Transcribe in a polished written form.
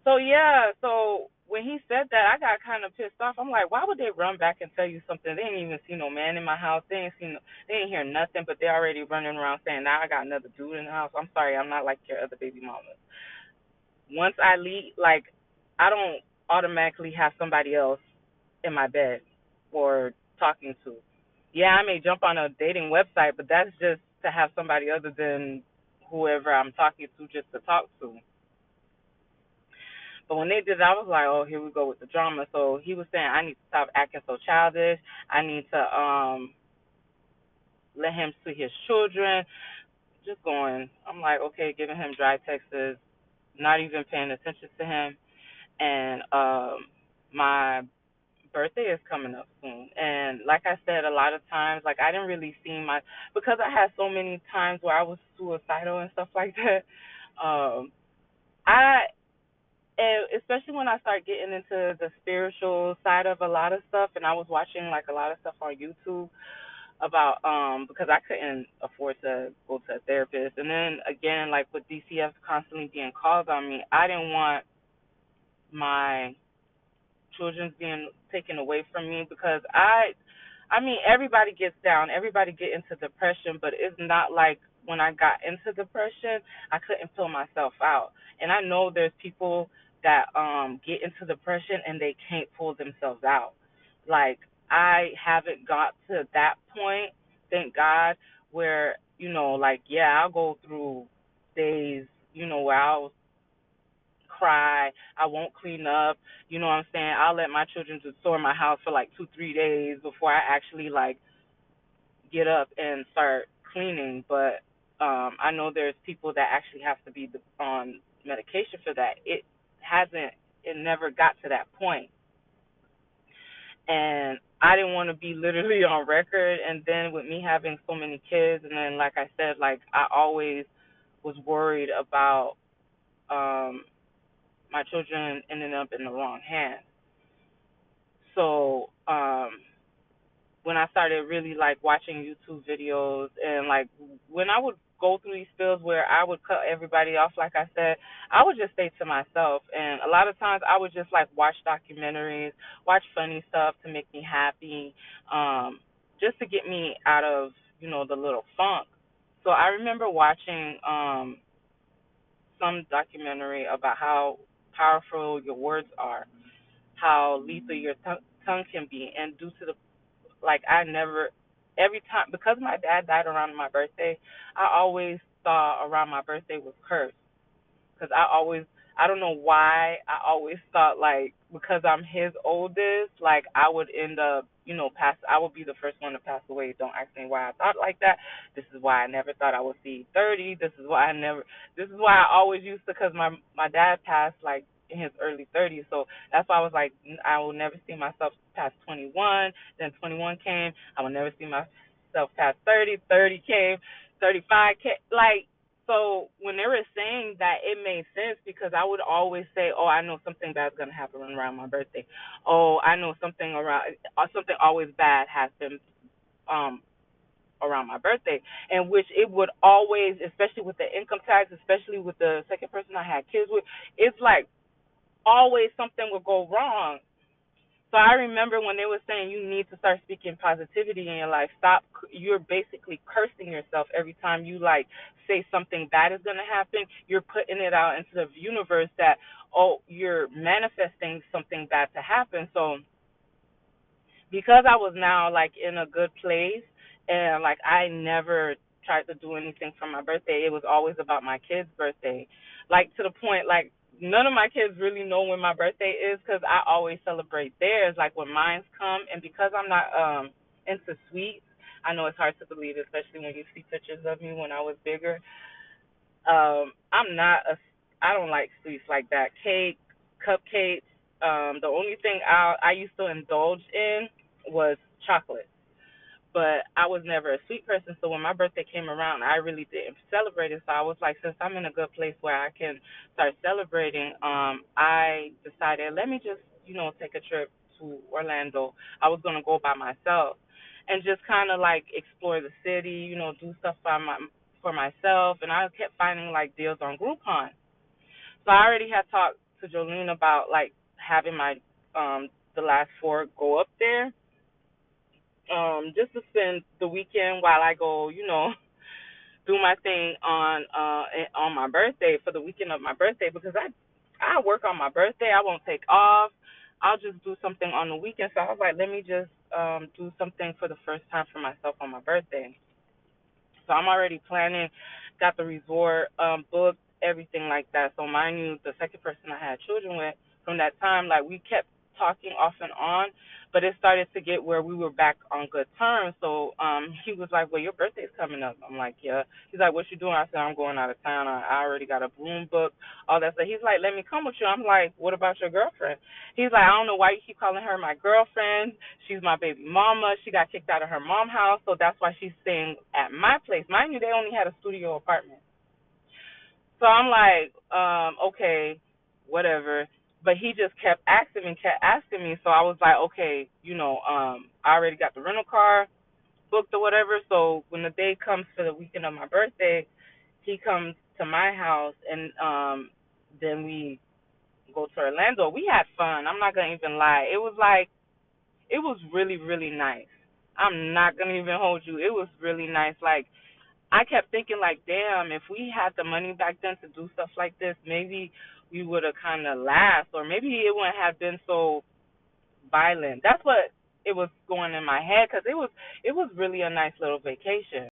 So yeah, so when he said that, I got kind of pissed off. I'm like, why would they run back and tell you something? They didn't even see no man in my house. They didn't hear nothing, but they already running around saying, now I got another dude in the house. I'm sorry, I'm not like your other baby mamas. Once I leave, like, I don't automatically have somebody else in my bed or talking to. Yeah, I may jump on a dating website, but that's just to have somebody other than whoever I'm talking to just to talk to. But when they did it, I was like, oh, here we go with the drama. So he was saying, I need to stop acting so childish. I need to let him see his children. Just going. I'm like, okay, giving him dry texts, not even paying attention to him. And my birthday is coming up soon. And like I said, a lot of times, like I didn't really see because I had so many times where I was suicidal and stuff like that. I and especially when I start getting into the spiritual side of a lot of stuff, and I was watching like a lot of stuff on YouTube about because I couldn't afford to go to a therapist, and then again like with DCF constantly being called on me, I didn't want my children being taken away from me because I mean everybody gets down, everybody get into depression, but it's not like when I got into depression, I couldn't pull myself out. And I know there's people that get into depression and they can't pull themselves out. Like I haven't got to that point, thank God, where, like yeah, I'll go through days, where I'll cry. I won't clean up. You know what I'm saying? I'll let my children just store my house for like 2, 3 days before I actually like get up and start cleaning. But I know there's people that actually have to be on medication for that. Hasn't. It never got to that point. And I didn't want to be literally on record. And then with me having so many kids, and then like I said, like I always was worried about um my children ending up in the wrong hands. So when I started really like watching YouTube videos and like when I would go through these spills where I would cut everybody off, like I said, I would just stay to myself. And a lot of times I would just like watch documentaries, watch funny stuff to make me happy, just to get me out of, the little funk. So I remember watching some documentary about how powerful your words are, how lethal your tongue can be, and due to the like, I never every time because my dad died around my birthday, I always thought around my birthday was cursed because I don't know why I always thought like because I'm his oldest, like I would end up, pass. I would be the first one to pass away. Don't ask me why I thought like that. This is why I never thought I would see 30. This is why I never. This is why I always used to because my dad passed like in his early 30s, so that's why I was like I will never see myself past 21. Then 21 came. I will never see myself past 30. 30 came. 35 came. Like so when they were saying that, it made sense because I would always say, "Oh, I know something bad's gonna happen around my birthday. Oh, I know something always bad happens um around my birthday," and which it would always, especially with the income tax, especially with the second person I had kids with, it's like always something would go wrong. So I remember when they were saying you need to start speaking positivity in your life. Stop. You're basically cursing yourself every time you like say something bad is going to happen. You're putting it out into the universe that you're manifesting something bad to happen. So because I was now like in a good place and like I never tried to do anything for my birthday. It was always about my kids' birthday. Like to the point like none of my kids really know when my birthday is cuz I always celebrate theirs like when mine's come, and because I'm not into sweets. I know it's hard to believe, especially when you see pictures of me when I was bigger. I'm not a I don't like sweets like that. Cake, cupcakes. The only thing I used to indulge in was chocolate. But I was never a sweet person, so when my birthday came around, I really didn't celebrate it. So I was like, since I'm in a good place where I can start celebrating, I decided let me just, take a trip to Orlando. I was gonna go by myself and just kind of like explore the city, do stuff for myself. And I kept finding like deals on Groupon. So I already had talked. to Jolene about like having my the last four go up there, just to spend the weekend while I go, do my thing on my birthday for the weekend of my birthday because I work on my birthday. I won't take off. I'll just do something on the weekend. So I was like, let me just do something for the first time for myself on my birthday. So I'm already planning, got the resort booked, everything like that. So mind you, the second person I had children with, from that time, like we kept talking off and on, but it started to get where we were back on good terms. So he was like, well, your birthday's coming up. I'm like, yeah. He's like, what you doing? I said, I'm going out of town. I already got a balloon booked, all that stuff. He's like, let me come with you. I'm like, what about your girlfriend? He's like, I don't know why you keep calling her my girlfriend. She's my baby mama. She got kicked out of her mom's house, so that's why she's staying at my place. Mind you, they only had a studio apartment. So I'm like, okay, whatever. But he just kept asking me. So I was like, okay, I already got the rental car booked or whatever. So when the day comes for the weekend of my birthday, he comes to my house, and then we go to Orlando. We had fun. I'm not gonna even lie. It was really, really nice. I'm not gonna even hold you. It was really nice. Like I kept thinking, like, damn, if we had the money back then to do stuff like this, maybe we would have kind of laughed, or maybe it wouldn't have been so violent. That's what it was going in my head because it was really a nice little vacation.